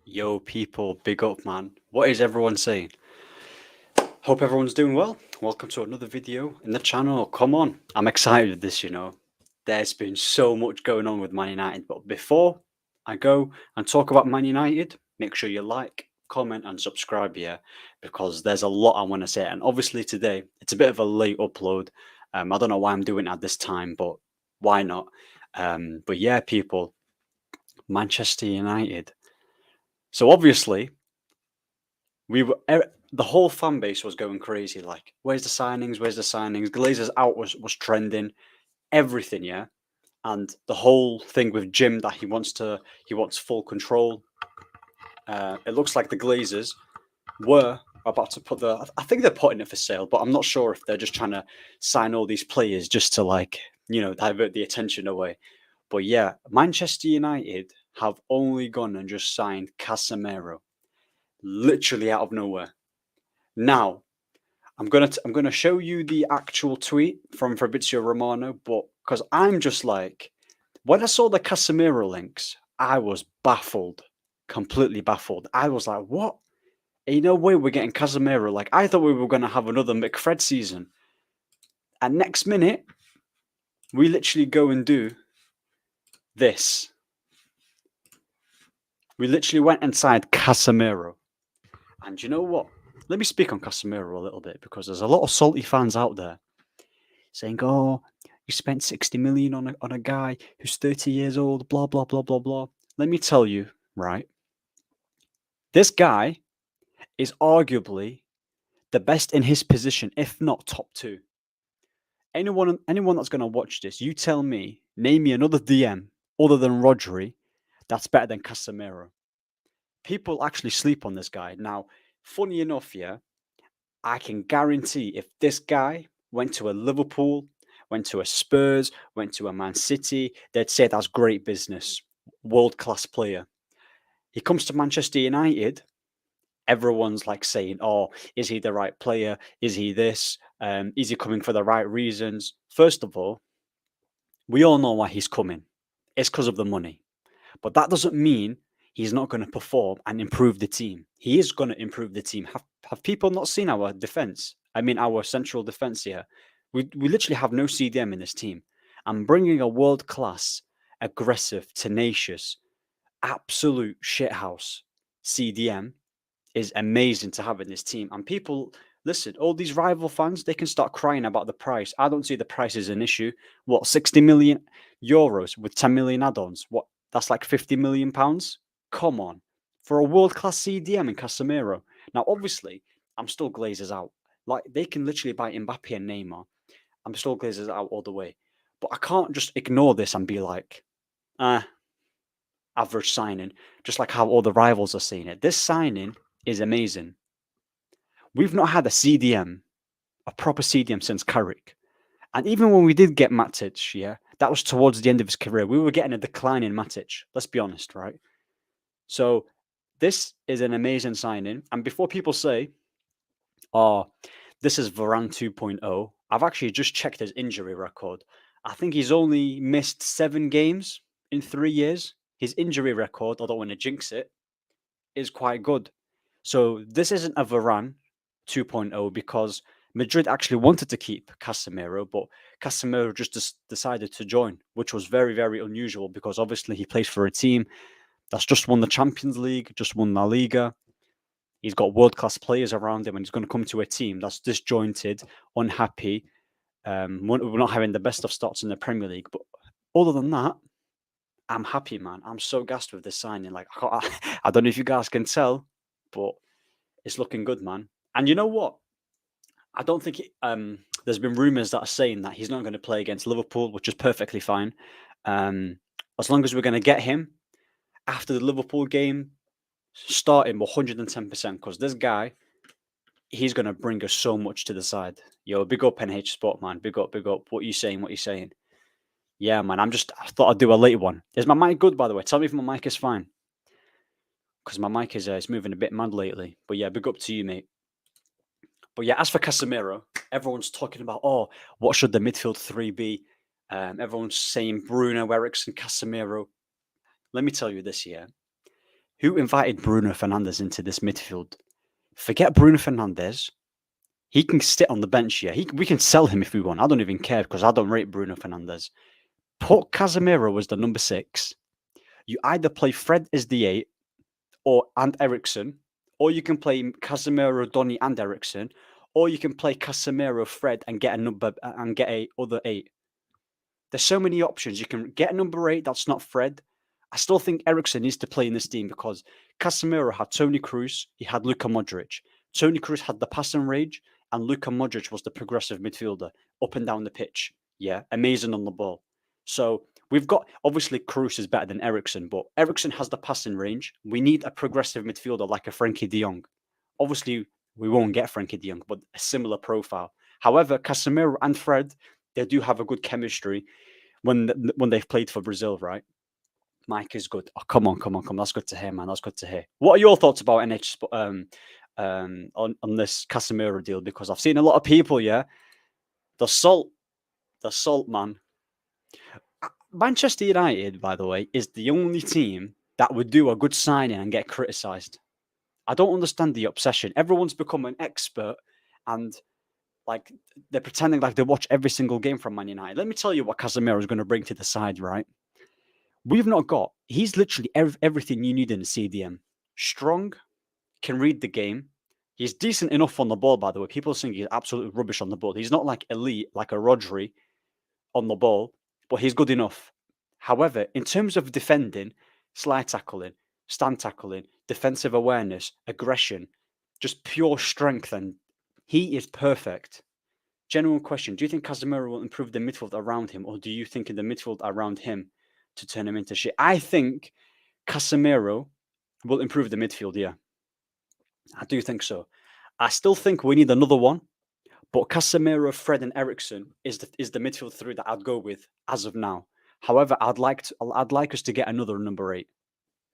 Yo, people, big up, man. What is everyone saying? Hope everyone's doing well. Welcome to another video in the channel. Come on, I'm excited with this. There's been so much going on with Man United, but before I go and talk about Man United, make sure you like, comment, and subscribe here because there's a lot I want to say. And obviously, today it's a bit of a late upload. I don't know why I'm doing it at this time, but why not? But yeah, people, Manchester United. So obviously, the whole fan base was going crazy. Like, where's the signings? Where's the signings? Glazers out was trending. Everything, yeah. And the whole thing with Jim that he wants full control. It looks like the Glazers were about to put I think they're putting it for sale, but I'm not sure if they're just trying to sign all these players just to divert the attention away. But yeah, Manchester United have only gone and just signed Casemiro, literally out of nowhere. Now, I'm gonna show you the actual tweet from Fabrizio Romano, but because I'm just like, when I saw the Casemiro links, I was baffled, completely baffled. I was like, what? Ain't no way we're getting Casemiro. Like, I thought we were gonna have another McFred season. And next minute, we literally go and do this. We literally went inside Casemiro. And you know what? Let me speak on Casemiro a little bit because there's a lot of salty fans out there saying, "Oh, you spent 60 million on a guy who's 30 years old, blah blah blah blah blah." Let me tell you, right? This guy is arguably the best in his position, if not top two. Anyone that's going to watch this, you tell me, name me another DM other than Rodri that's better than Casemiro. People actually sleep on this guy. Now, funny enough, yeah, I can guarantee if this guy went to a Liverpool, went to a Spurs, went to a Man City, they'd say that's great business, world class player. He comes to Manchester United, everyone's like saying, "Oh, is he the right player? Is he this? Is he coming for the right reasons?" First of all, we all know why he's coming. It's because of the money. But that doesn't mean he's not going to perform and improve the team. He is going to improve the team. Have people not seen our defense? I mean, our central defense here. We literally have no CDM in this team. And bringing a world class, aggressive, tenacious, absolute shithouse CDM is amazing to have in this team. And people, listen, all these rival fans, they can start crying about the price. I don't see the price as an issue. What, 60 million euros with 10 million add-ons? What, that's like 50 million pounds? Come on. For a world-class CDM in Casemiro. Now, obviously, I'm still Glazers out. Like, they can literally buy Mbappe and Neymar. I'm still Glazers out all the way. But I can't just ignore this and be like, average signing, just like how all the rivals are seeing it. This signing is amazing. We've not had a CDM, a proper CDM since Carrick. And even when we did get Matic, yeah, that was towards the end of his career. We were getting a decline in Matic. Let's be honest, right? So this is an amazing signing. And before people say, "Oh, this is Varane 2.0," I've actually just checked his injury record. I think he's only missed 7 games in 3 years. His injury record, I don't want to jinx it, is quite good. So this isn't a Varane 2.0 because Madrid actually wanted to keep Casemiro, but Casemiro just decided to join, which was very, very unusual because obviously he plays for a team that's just won the Champions League, just won La Liga. He's got world-class players around him, and he's going to come to a team that's disjointed, unhappy. We're not having the best of starts in the Premier League, but other than that, I'm happy, man. I'm so gassed with this signing. Like, I don't know if you guys can tell, but it's looking good, man. And you know what? I don't think there's been rumours that are saying that he's not going to play against Liverpool, which is perfectly fine. As long as we're going to get him after the Liverpool game, start him 110% because this guy, he's going to bring us so much to the side. Yo, big up NH Sport, man. Big up, big up. What you saying? What you saying? Yeah, man. I thought I'd do a late one. Is my mic good, by the way? Tell me if my mic is fine. Because my mic is it's moving a bit mad lately. But yeah, big up to you, mate. But yeah, as for Casemiro, everyone's talking about, oh, what should the midfield 3 be? Everyone's saying Bruno, Eriksen, Casemiro. Let me tell you this, yeah. Who invited Bruno Fernandes into this midfield? Forget Bruno Fernandes. He can sit on the bench here. We can sell him if we want. I don't even care because I don't rate Bruno Fernandes. Put Casemiro as the number 6. You either play Fred as the 8 and Eriksen, or you can play Casemiro, Donny, and Eriksen, or you can play Casemiro, Fred, and get a other 8. There's so many options. You can get a number 8 that's not Fred. I still think Eriksen needs to play in this team because Casemiro had Toni Kroos, he had Luka Modric. Toni Kroos had the passing range, and Luka Modric was the progressive midfielder up and down the pitch. Yeah, amazing on the ball. So we've got, obviously, Kroos is better than Eriksen, but Eriksen has the passing range. We need a progressive midfielder like a Frenkie de Jong. Obviously, we won't get Frenkie de Jong, but a similar profile. However, Casemiro and Fred, they do have a good chemistry when they've played for Brazil, right? Mike is good. Oh, come on. That's good to hear, man. That's good to hear. What are your thoughts about NH on this Casemiro deal? Because I've seen a lot of people, yeah. The salt, man. Manchester United, by the way, is the only team that would do a good signing and get criticised. I don't understand the obsession. Everyone's become an expert and like they're pretending like they watch every single game from Man United. Let me tell you what Casemiro is going to bring to the side, right? He's literally everything you need in a CDM. Strong, can read the game. He's decent enough on the ball, by the way. People think he's absolutely rubbish on the ball. He's not like elite, like a Rodri on the ball, but he's good enough. However, in terms of defending, slide tackling, stand tackling, defensive awareness, aggression, just pure strength, and he is perfect. Genuine question. Do you think Casemiro will improve the midfield around him, or do you think in the midfield around him to turn him into shit? I think Casemiro will improve the midfield, yeah. I do think so. I still think we need another one, but Casemiro, Fred, and Eriksen is the midfield 3 that I'd go with as of now. However, I'd like us to get another number 8.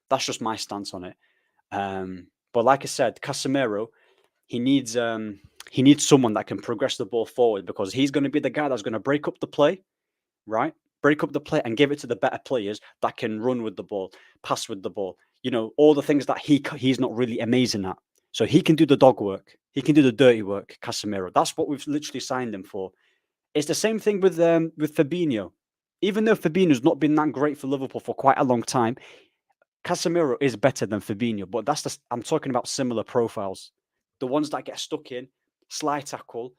That's just my stance on it. But like I said, Casemiro, he needs someone that can progress the ball forward because he's going to be the guy that's going to break up the play, right? Break up the play and give it to the better players that can run with the ball, pass with the ball. You know, all the things that he's not really amazing at. So he can do the dog work. He can do the dirty work, Casemiro. That's what we've literally signed him for. It's the same thing with Fabinho. Even though Fabinho's not been that great for Liverpool for quite a long time, Casemiro is better than Fabinho. But I'm talking about similar profiles. The ones that get stuck in, slide tackle,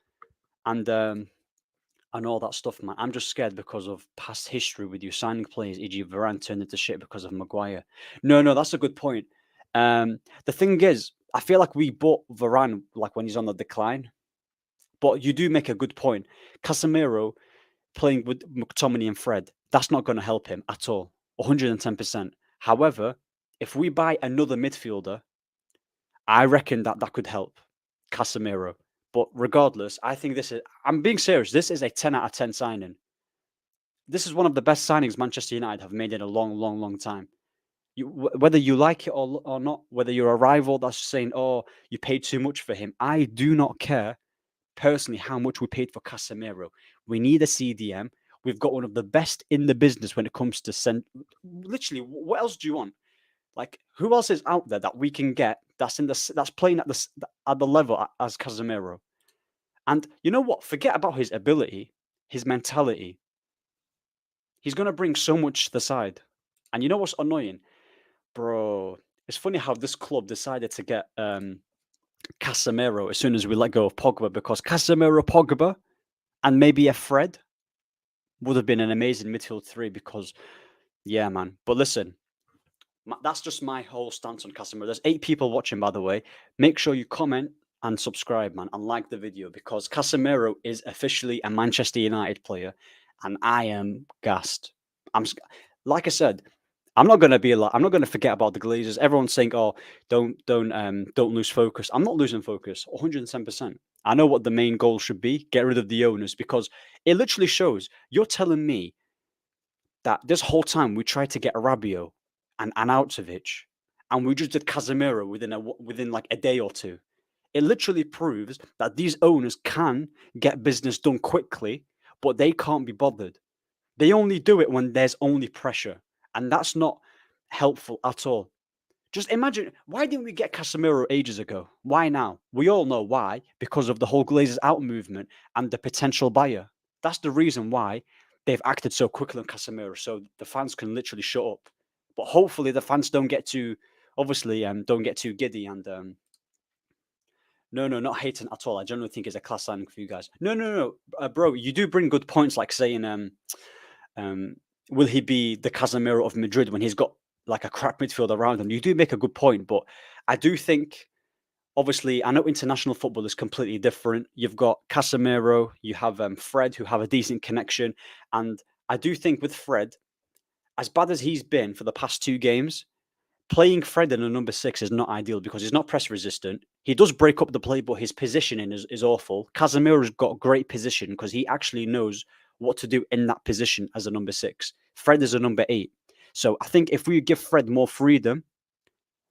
and all that stuff, man. I'm just scared because of past history with you signing players, e.g. Varane turned into shit because of Maguire. No, that's a good point. The thing is, I feel like we bought Varane like when he's on the decline. But you do make a good point. Casemiro playing with McTominay and Fred, that's not going to help him at all. 110%. However, if we buy another midfielder, I reckon that could help Casemiro. But regardless, I think I'm being serious. This is a 10 out of 10 signing. This is one of the best signings Manchester United have made in a long time. Whether you like it or not, whether you're a rival that's saying, oh, you paid too much for him, I do not care personally how much we paid for Casemiro. We need a CDM. We've got one of the best in the business when it comes to literally, what else do you want? Like, who else is out there that we can get that's playing at the level as Casemiro? And you know what? Forget about his ability, his mentality. He's going to bring so much to the side. And you know what's annoying? Bro, it's funny how this club decided to get Casemiro as soon as we let go of Pogba, because Casemiro, Pogba, and maybe a Fred would have been an amazing midfield 3 because, yeah, man. But listen, that's just my whole stance on Casemiro. There's 8 people watching, by the way. Make sure you comment and subscribe, man, and like the video because Casemiro is officially a Manchester United player, and I am gassed. Like I said, I'm not going to forget about the Glazers. Everyone's saying, "Oh, don't lose focus." I'm not losing focus. 110%. I know what the main goal should be: get rid of the owners, because it literally shows. You're telling me that this whole time we tried to get Rabiot and Arnautovic, and we just did Casemiro within like a day or two. It literally proves that these owners can get business done quickly, but they can't be bothered. They only do it when there's only pressure, and that's not helpful at all. Just imagine, why didn't we get Casemiro ages ago? Why now? We all know why, because of the whole Glazers out movement and the potential buyer. That's the reason why they've acted so quickly on Casemiro, so the fans can literally shut up. But hopefully the fans don't get too, obviously, don't get too giddy and no, not hating at all. I generally think it's a class signing for you guys. No, bro, you do bring good points, like saying, will he be the Casemiro of Madrid when he's got like a crap midfield around him? You do make a good point, but I do think, obviously, I know international football is completely different. You've got Casemiro, you have Fred, who have a decent connection, and I do think with Fred, as bad as he's been for the past 2 games, playing Fred in a number 6 is not ideal because he's not press resistant. He does break up the play, but his positioning is awful. Casemiro's got great position because he actually knows what to do in that position as a number 6. Fred is a number 8. So I think if we give Fred more freedom,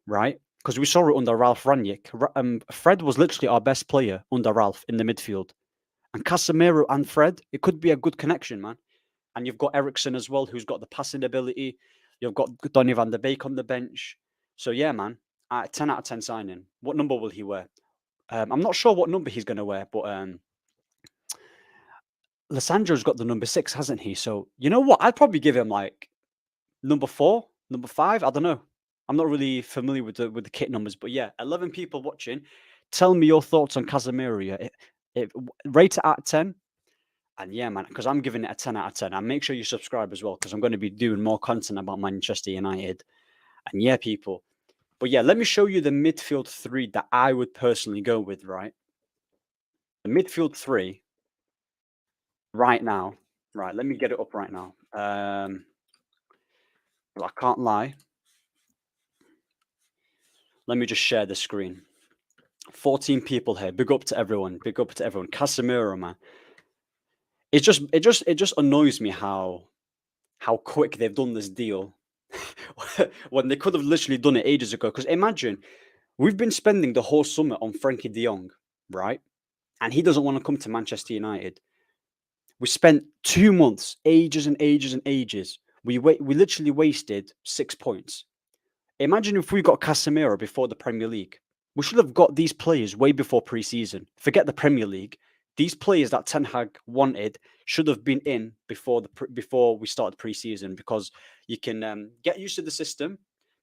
right? Because we saw it under Ralph Rangnick. Fred was literally our best player under Ralph in the midfield. And Casemiro and Fred, it could be a good connection, man. And you've got Ericsson as well, who's got the passing ability. You've got Donny van der Beek on the bench. So yeah, man, 10 out of 10 signing. What number will he wear? I'm not sure what number he's going to wear, but Lissandro's got the number 6, hasn't he? So you know what? I'd probably give him like number 4, number 5. I don't know. I'm not really familiar with the kit numbers, but yeah, 11 people watching. Tell me your thoughts on Casemiro. Yeah, rate it out of 10. And yeah, man, because I'm giving it a 10 out of 10. And make sure you subscribe as well, because I'm going to be doing more content about Manchester United. And yeah, people. But yeah, let me show you the midfield 3 that I would personally go with, right? The midfield 3 right now. Right, let me get it up right now. Well, I can't lie. Let me just share the screen. 14 people here. Big up to everyone. Big up to everyone. Casemiro, man. It just annoys me how quick they've done this deal when they could have literally done it ages ago. Because imagine, we've been spending the whole summer on Frankie de Jong, right? And he doesn't want to come to Manchester United. We spent 2 months, ages and ages and ages. We literally wasted 6 points. Imagine if we got Casemiro before the Premier League. We should have got these players way before pre-season. Forget the Premier League. These players that Ten Hag wanted should have been in before we started pre-season, because you can get used to the system.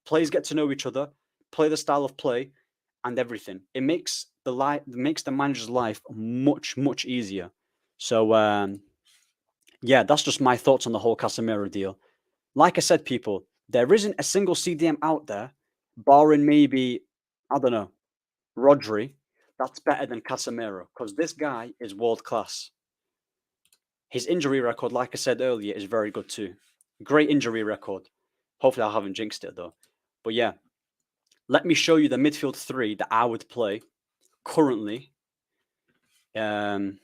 Players get to know each other, play the style of play, and everything. It makes the manager's life much easier. So yeah, that's just my thoughts on the whole Casemiro deal. Like I said, people, there isn't a single CDM out there, barring maybe, I don't know, Rodri, that's better than Casemiro, because this guy is world class. His injury record, like I said earlier, is very good too. Great injury record. Hopefully I haven't jinxed it though. But yeah, let me show you the midfield 3 that I would play currently for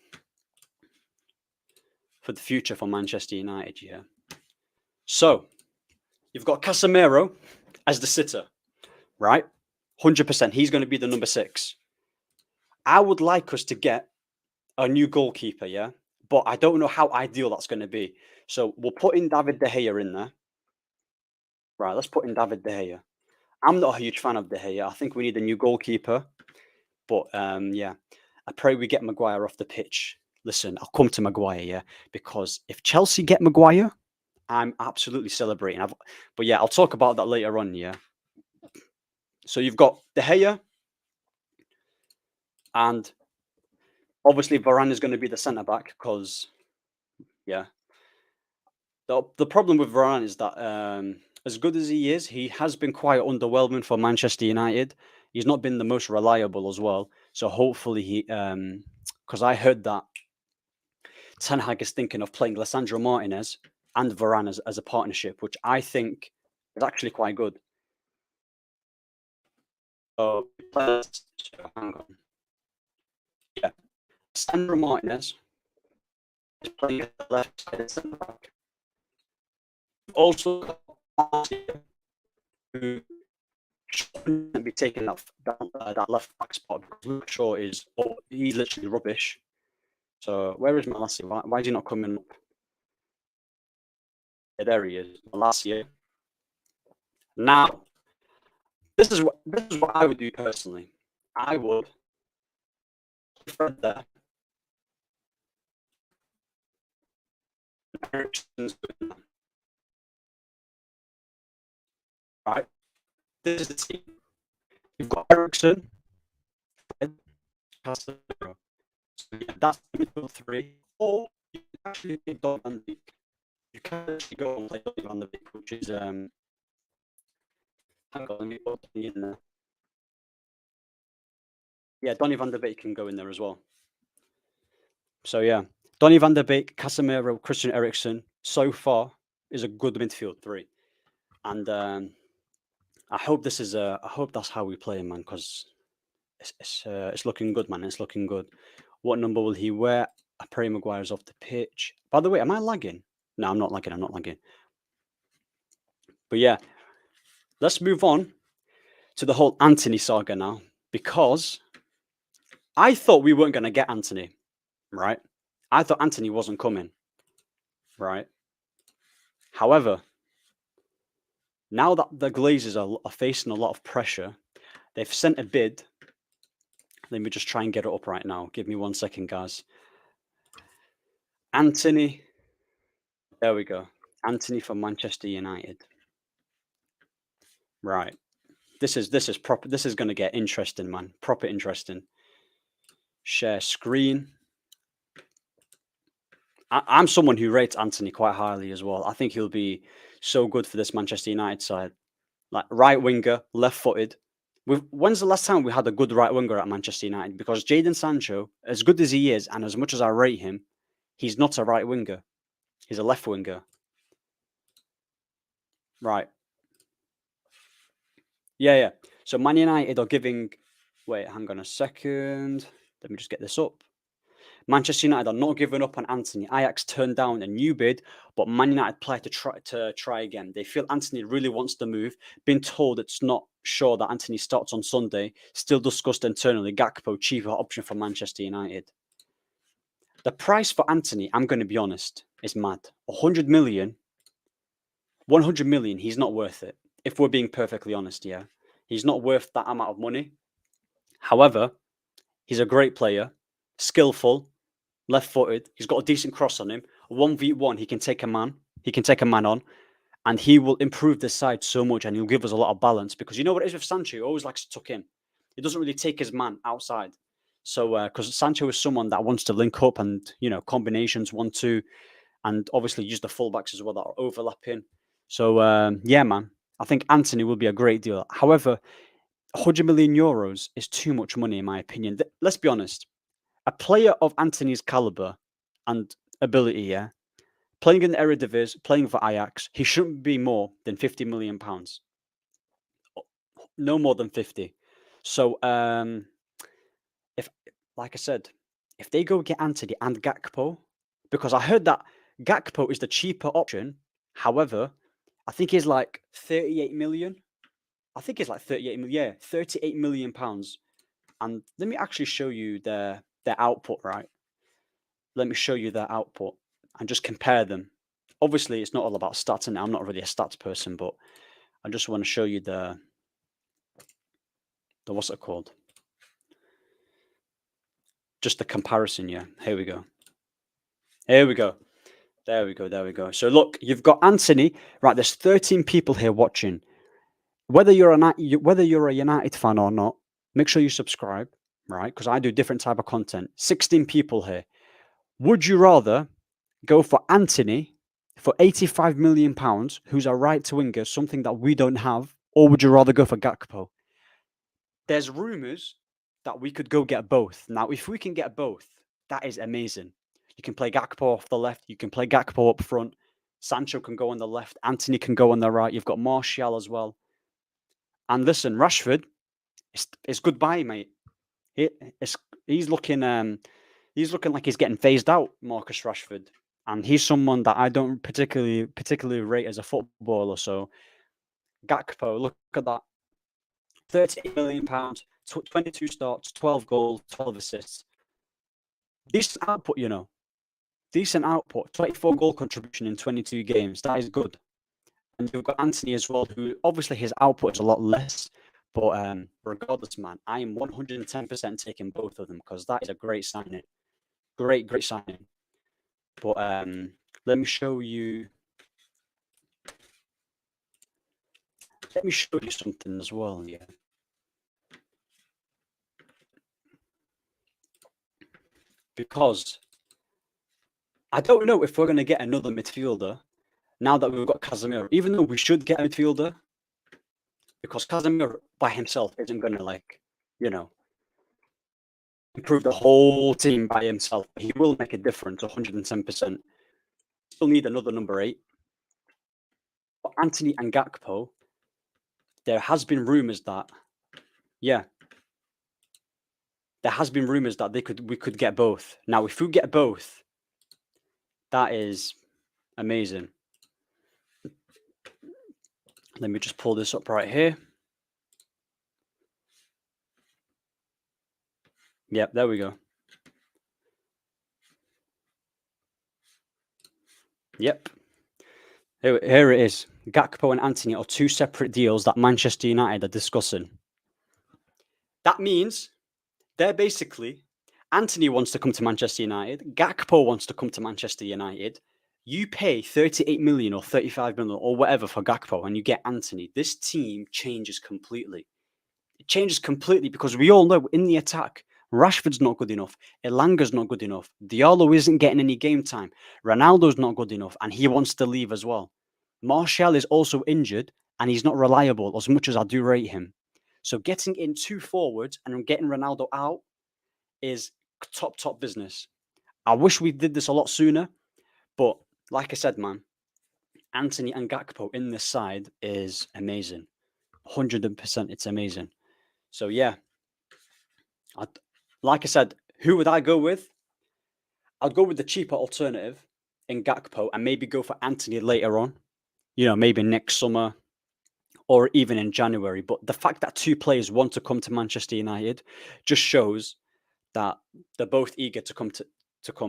the future for Manchester United, yeah. So, you've got Casemiro as the sitter, right? 100%. He's going to be the number 6. I would like us to get a new goalkeeper, yeah? But I don't know how ideal that's going to be. So, we'll put in David De Gea in there. Right, let's put in David De Gea. I'm not a huge fan of De Gea. I think we need a new goalkeeper. But yeah, I pray we get Maguire off the pitch. Listen, I'll come to Maguire, yeah? Because if Chelsea get Maguire, I'm absolutely celebrating. But yeah, I'll talk about that later on, yeah? So you've got De Gea, and obviously Varane is going to be the centre-back because, yeah. The problem with Varane is that as good as he has been quite underwhelming for Manchester United. He's not been the most reliable as well. So hopefully because I heard that Ten Hag is thinking of playing Lisandro Martinez and Varane as a partnership, which I think is actually quite good. So hang on. Yeah. Lisandro Martinez is playing at the left side centre back. Also got Martial, who shouldn't be taking that left back spot, because Luke Shaw he's literally rubbish. So where is Malacia? Why is he not coming up? Yeah, there he is, Malacia. Now, This is what I would do personally. I would Fred there. Ericsson's doing that. Right. This is the team. You've got Ericsson, Fred, Casemiro. So yeah, that's the midfield three. Or you can actually pick Donny van de Beek. You can actually go and play Donny van de Beek, which is hang on, let me put Donny in there. Yeah, Donny van de Beek can go in there as well. So yeah, Donny van de Beek, Casemiro, Christian Eriksen, so far is a good midfield three, and I hope this is I hope that's how we play, man, because it's looking good, man. It's looking good. What number will he wear? Perry Maguire's off the pitch. By the way, am I lagging? No, I'm not lagging. I'm not lagging. But yeah, let's move on to the whole Antony saga now, because I thought we weren't going to get Antony, right? I thought Antony wasn't coming, right? However, now that the Glazers are facing a lot of pressure, they've sent a bid. Let me just try and get it up right now. Give me 1 second, guys. Antony. There we go. Antony for Manchester United. Right. This is proper. This is going to get interesting, man. Proper interesting. Share screen. I'm someone who rates Antony quite highly as well. I think he'll be so good for this Manchester United side. Like right winger, left-footed. When's the last time we had a good right winger at Manchester United? Because Jadon Sancho, as good as he is, and as much as I rate him, he's not a right winger. He's a left winger. Right. Yeah. So Man United are giving... Wait, hang on a second. Let me just get this up. Manchester United are not giving up on Antony. Ajax turned down a new bid, but Man United plan to try again. They feel Antony really wants to move. Been told it's not sure that Antony starts on Sunday. Still discussed internally. Gakpo, cheaper option for Manchester United. The price for Antony, I'm going to be honest, is mad. 100 million. 100 million, he's not worth it. If we're being perfectly honest, yeah. He's not worth that amount of money. However, he's a great player, skillful, left-footed. He's got a decent cross on him. 1v1, he can take a man. He can take a man on, and he will improve the side so much, and he'll give us a lot of balance. Because you know what it is with Sancho? He always likes to tuck in. He doesn't really take his man outside. So, because Sancho is someone that wants to link up and, combinations 1-2, and obviously use the fullbacks as well that are overlapping. So, yeah, man, I think Antony will be a great deal. However, 100 million euros is too much money, in my opinion. Let's be honest. A player of Antony's caliber and ability, yeah, playing in the Eredivisie, playing for Ajax, he shouldn't be more than 50 million pounds. No more than 50. So, if, like I said, if they go get Antony and Gakpo, because I heard that Gakpo is the cheaper option. However, I think he's like 38 million. I think it's like 38 million. Yeah, 38 million pounds. And let me actually show you their output, right? Let me show you their output and just compare them. Obviously, it's not all about stats, and I'm not really a stats person, but I just want to show you the what's it called? Just the comparison, yeah. Here we go. Here we go. There we go. There we go. So look, you've got Antony. Right, there's 13 people here watching. Whether you're a United fan or not, make sure you subscribe, right? Because I do different type of content. 16 people here. Would you rather go for Antony for 85 million pounds, who's a right winger, something that we don't have, or would you rather go for Gakpo? There's rumours that we could go get both. Now, if we can get both, that is amazing. You can play Gakpo off the left. You can play Gakpo up front. Sancho can go on the left. Antony can go on the right. You've got Martial as well. And listen, Rashford, it's goodbye, mate. He's looking like he's getting phased out, Marcus Rashford, and he's someone that I don't particularly rate as a footballer. So Gakpo, look at that, 38 million pounds, 22 starts, 12 goals, 12 assists. Decent output, decent output. 24 goal contribution in 22 games. That is good. And you've got Antony as well, who obviously his output is a lot less, But regardless, man, I am 110% taking both of them because that is a great signing. Great signing. But let me show you. Let me show you something as well. Yeah. Because I don't know if we're going to get another midfielder now that we've got Casemiro, even though we should get a midfielder, because Casemiro by himself isn't going to, like, you know, improve the whole team by himself. He will make a difference 110%. Still need another number 8. But Antony and Gakpo, there has been rumours that, yeah, there has been rumours that we could get both. Now, if we get both, that is amazing. Let me just pull this up right here. Yep, there we go. Yep. Here it is. Gakpo and Antony are 2 separate deals that Manchester United are discussing. That means they're basically, Antony wants to come to Manchester United. Gakpo wants to come to Manchester United. You pay 38 million or 35 million or whatever for Gakpo and you get Antony. This team changes completely. It changes completely because we all know in the attack, Rashford's not good enough. Elanga's not good enough. Diallo isn't getting any game time. Ronaldo's not good enough and he wants to leave as well. Martial is also injured and he's not reliable as much as I do rate him. So getting in 2 forwards and getting Ronaldo out is top business. I wish we did this a lot sooner, but like I said, man, Antony and Gakpo in this side is amazing. 100%, it's amazing. So yeah, like I said, who would I go with? I'd go with the cheaper alternative in Gakpo and maybe go for Antony later on. You know, maybe next summer or even in January. But the fact that 2 players want to come to Manchester United just shows that they're both eager to come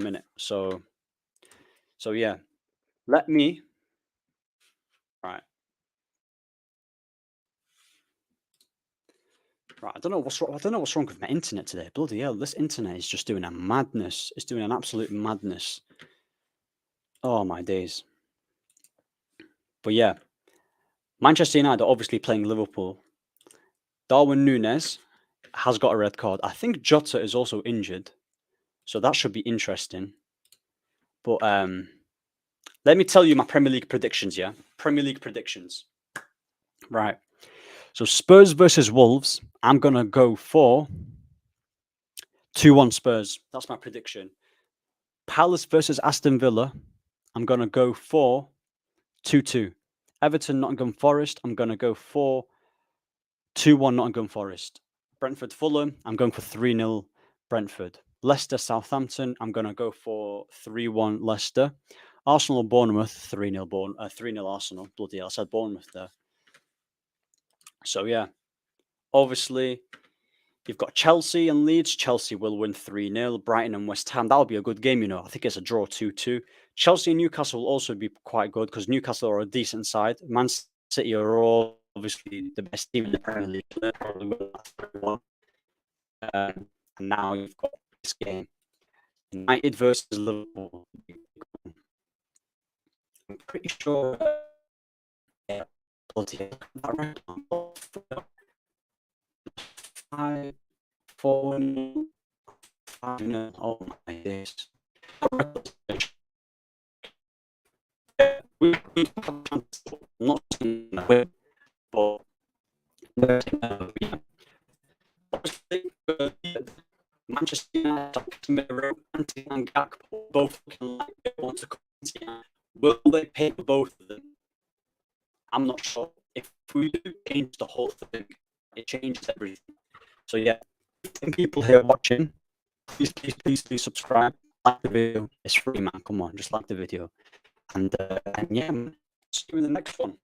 in it. So yeah, let me. Right. I don't know what's wrong. I don't know what's wrong with my internet today. Bloody hell, this internet is just doing a madness. It's doing an absolute madness. Oh my days. But yeah, Manchester United are obviously playing Liverpool. Darwin Núñez has got a red card. I think Jota is also injured, so that should be interesting. But let me tell you my Premier League predictions. Yeah, Premier League predictions. Right. So Spurs versus Wolves. I'm gonna go for 2-1 Spurs. That's my prediction. Palace versus Aston Villa. I'm gonna go for 2-2. Everton, Nottingham Forest. I'm gonna go for 2-1 Nottingham Forest. Brentford, Fulham. I'm going for 3-0 Brentford. Leicester, Southampton. I'm gonna go for 3-1 Leicester. Arsenal, Bournemouth. 3-0 Arsenal. Bloody hell, I said Bournemouth there. So yeah, obviously you've got Chelsea and Leeds. Chelsea will win 3-0. Brighton and West Ham. That'll be a good game, you know. I think it's a draw 2-2. Chelsea and Newcastle will also be quite good because Newcastle are a decent side. Man City are all obviously the best team in the Premier League. They're probably going to win. And now you've got this game. United versus Liverpool. I'm pretty sure. Yeah, bloody hell. 5-4. Oh my days. We not win, but Manchester United, Casemiro, Antony and Gakpo both looking like they want to come to United. Will they pay for both of them? I'm not sure. If we do change the whole thing, it changes everything. So yeah, people here watching, please subscribe, like the video. It's free, man. Come on, just like the video, and yeah, man, see you in the next one.